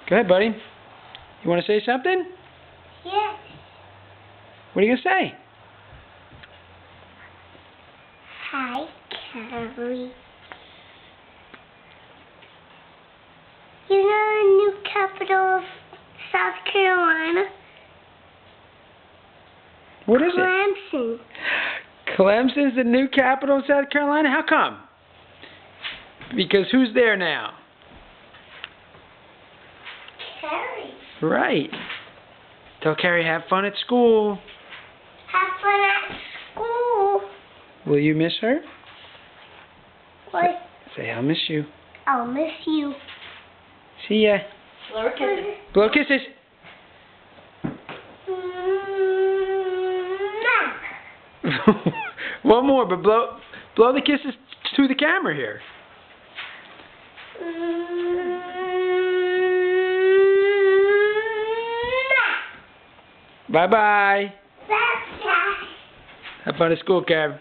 Go ahead, buddy. You want to say something? Yes. What are you going to say? Hi, Carrie. You know the new capital of South Carolina? What is it? Clemson. Clemson's the new capital of South Carolina? How come? Because who's there now? Carrie. Right. Tell Carrie have fun at school. Have fun at school. Will you miss her? What? Say, I'll miss you. I'll miss you. See ya. Blow her kisses. Blow kisses. One more, but blow the kisses to the camera here. Bye-bye. Bye. Have fun at school, Kev.